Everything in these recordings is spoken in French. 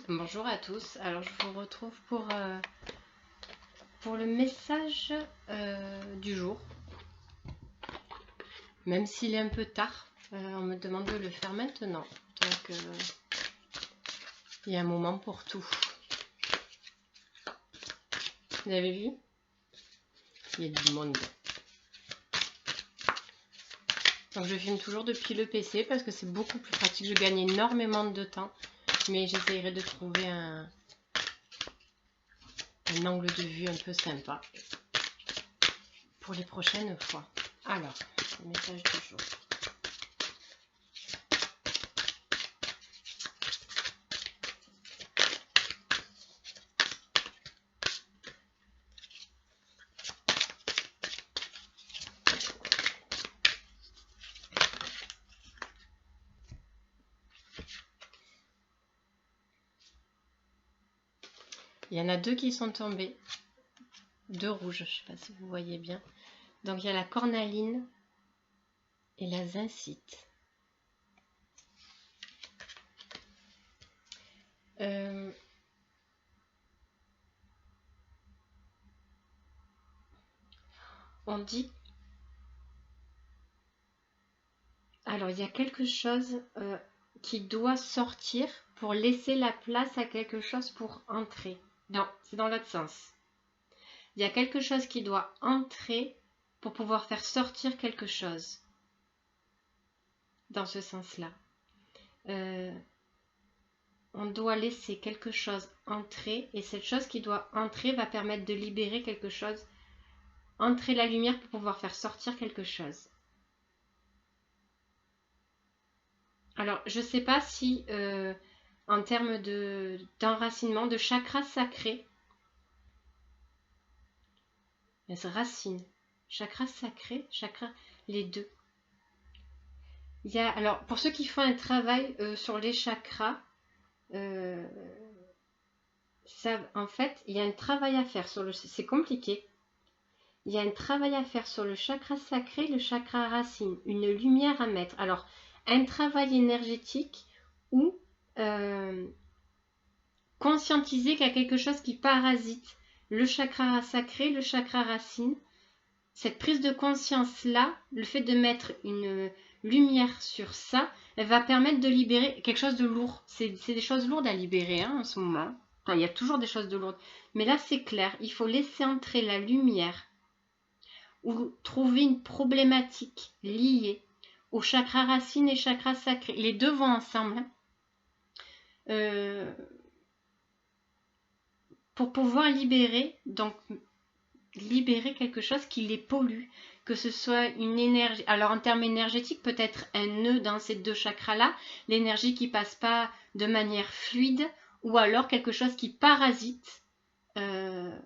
Bonjour à tous, alors je vous retrouve pour le message du jour. Même s'il est un peu tard, on me demande de le faire maintenant. Donc il y a un moment pour tout. Vous avez vu? Il y a du monde. Donc je filme toujours depuis le PC parce que c'est beaucoup plus pratique. Je gagne énormément de temps. Mais j'essaierai de trouver un angle de vue un peu sympa pour les prochaines fois. Alors, le message du jour. Il y en a deux qui sont tombés, deux rouges, je ne sais pas si vous voyez bien. Donc il y a la cornaline et la zincite. On dit... Alors il y a quelque chose qui doit sortir pour laisser la place à quelque chose pour entrer. Non, c'est dans l'autre sens. Il y a quelque chose qui doit entrer pour pouvoir faire sortir quelque chose. Dans ce sens-là. On doit laisser quelque chose entrer et cette chose qui doit entrer va permettre de libérer quelque chose, entrer la lumière pour pouvoir faire sortir quelque chose. Alors, je ne sais pas si en termes d'enracinement, de chakra sacré, racine, chakra sacré, chakra, les deux. Il y a, alors, pour ceux qui font un travail sur les chakras, en fait, il y a un travail à faire sur c'est compliqué. Il y a un travail à faire sur le chakra sacré, le chakra racine, une lumière à mettre. Alors, un travail énergétique ou conscientiser qu'il y a quelque chose qui parasite le chakra sacré, le chakra racine. Cette prise de conscience-là, le fait de mettre une lumière sur ça, elle va permettre de libérer quelque chose de lourd. C'est des choses lourdes à libérer en ce moment. Enfin, il y a toujours des choses de lourdes. Mais là, c'est clair, il faut laisser entrer la lumière ou trouver une problématique liée au chakra racine et chakra sacré. Les deux vont ensemble. Pour pouvoir libérer quelque chose qui les pollue, que ce soit une énergie. Alors en termes énergétiques, peut-être un nœud dans ces deux chakras-là, l'énergie qui passe pas de manière fluide, ou alors quelque chose qui parasite. Il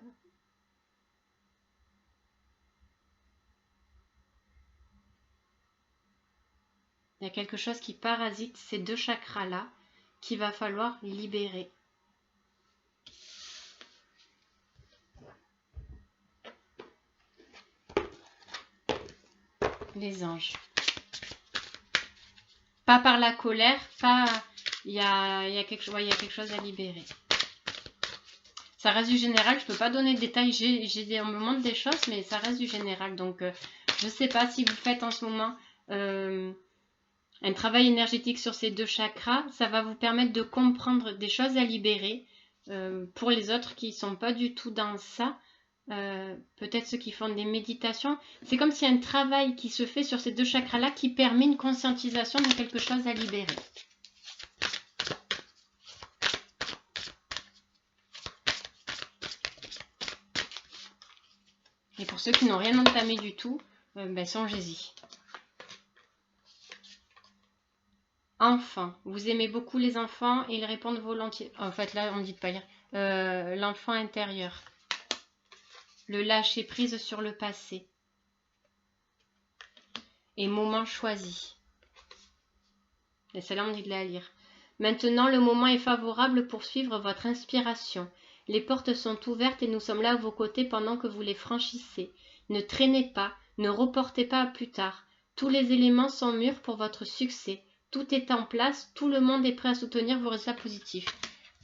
y a quelque chose qui parasite ces deux chakras-là qu'il va falloir libérer. Les anges. Pas par la colère, pas... Il y a quelque chose à libérer. Ça reste du général, je peux pas donner de détails, on me montre des choses, mais ça reste du général. Donc, je ne sais pas si vous faites en ce moment un travail énergétique sur ces deux chakras, ça va vous permettre de comprendre des choses à libérer. Pour les autres qui ne sont pas du tout dans ça, peut-être ceux qui font des méditations, c'est comme s'il y a un travail qui se fait sur ces deux chakras-là qui permet une conscientisation de quelque chose à libérer. Et pour ceux qui n'ont rien entamé du tout, songez-y. Enfants, vous aimez beaucoup les enfants et ils répondent volontiers. En fait, là, on ne dit pas lire. L'enfant intérieur. Le lâcher prise sur le passé. Et moment choisi. Et celle-là, on dit de la lire. Maintenant, le moment est favorable pour suivre votre inspiration. Les portes sont ouvertes et nous sommes là à vos côtés pendant que vous les franchissez. Ne traînez pas, ne reportez pas à plus tard. Tous les éléments sont mûrs pour votre succès. Tout est en place, tout le monde est prêt à soutenir vos résultats positifs.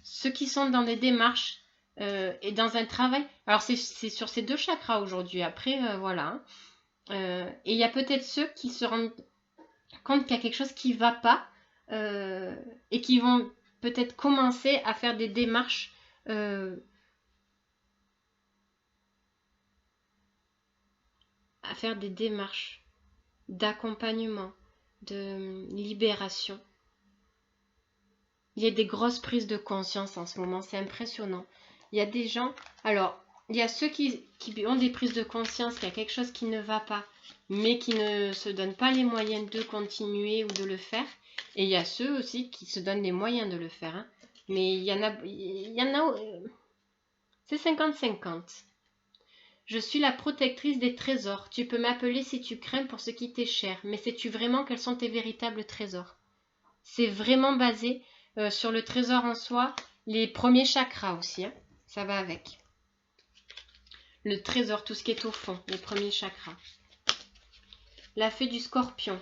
ceux qui sont dans des démarches et dans un travail. Alors c'est sur ces 2 chakras aujourd'hui. Après, voilà. Et il y a peut-être ceux qui se rendent compte qu'il y a quelque chose qui ne va pas et qui vont peut-être commencer à faire des démarches d'accompagnement, de libération. Il y a des grosses prises de conscience en ce moment, c'est impressionnant. Il y a des gens, alors, il y a ceux qui ont des prises de conscience qu'il y a quelque chose qui ne va pas, mais qui ne se donnent pas les moyens de continuer ou de le faire. Et il y a ceux aussi qui se donnent les moyens de le faire. Hein. Mais il y en a c'est 50-50. Je suis la protectrice des trésors. Tu peux m'appeler si tu crains pour ce qui t'est cher. Mais sais-tu vraiment quels sont tes véritables trésors? C'est vraiment basé sur le trésor en soi, les premiers chakras aussi. Hein. Ça va avec. Le trésor, tout ce qui est au fond, les premiers chakras. La fée du scorpion.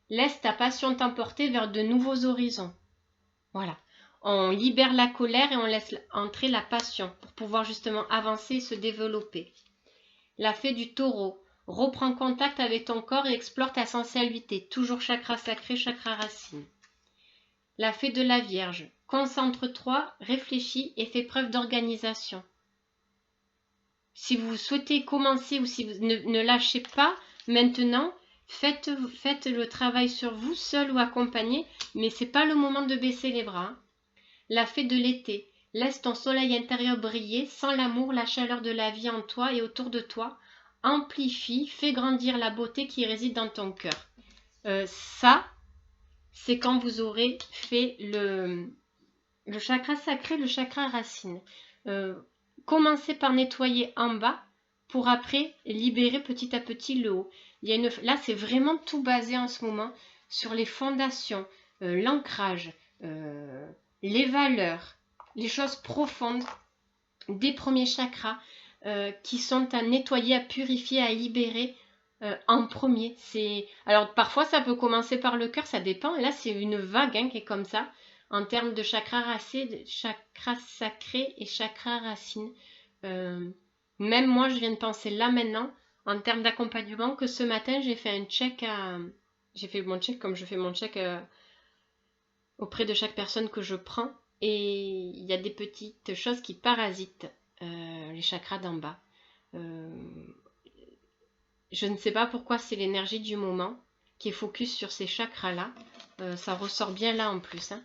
Laisse ta passion t'emporter vers de nouveaux horizons. Voilà. On libère la colère et on laisse entrer la passion pour pouvoir justement avancer et se développer. La fée du taureau. Reprends contact avec ton corps et explore ta sensualité. Toujours chakra sacré, chakra racine. La fée de la Vierge. Concentre-toi, réfléchis et fais preuve d'organisation. Si vous souhaitez commencer ou si vous ne lâchez pas maintenant, faites le travail sur vous, seul ou accompagné, mais ce n'est pas le moment de baisser les bras. Hein. La fée de l'été. Laisse ton soleil intérieur briller, sans l'amour, la chaleur de la vie en toi et autour de toi. Amplifie, fais grandir la beauté qui réside dans ton cœur. Ça, c'est quand vous aurez fait le chakra sacré, le chakra racine. Commencez par nettoyer en bas pour après libérer petit à petit le haut. Là, c'est vraiment tout basé en ce moment sur les fondations, l'ancrage, les valeurs, les choses profondes des premiers chakras qui sont à nettoyer, à purifier, à libérer en premier. Alors parfois ça peut commencer par le cœur, ça dépend. Là c'est une vague hein, qui est comme ça en termes de chakra sacré et chakra racine. Même moi je viens de penser là maintenant en termes d'accompagnement que ce matin j'ai fait un check j'ai fait mon check comme je fais mon check auprès de chaque personne que je prends et il y a des petites choses qui parasitent les chakras d'en bas. Je ne sais pas pourquoi c'est l'énergie du moment qui est focus sur ces chakras-là. Ça ressort bien là en plus. Hein.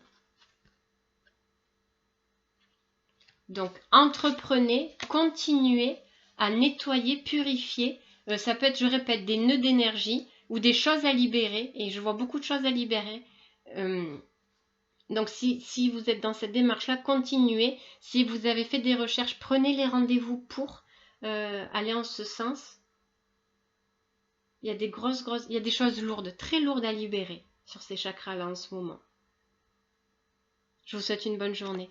Donc, entreprenez, continuez à nettoyer, purifier. Ça peut être, je répète, des nœuds d'énergie ou des choses à libérer. Et je vois beaucoup de choses à libérer. Donc, si vous êtes dans cette démarche-là, continuez. Si vous avez fait des recherches, prenez les rendez-vous pour aller en ce sens. Il y a il y a des choses lourdes, très lourdes à libérer sur ces chakras-là en ce moment. Je vous souhaite une bonne journée.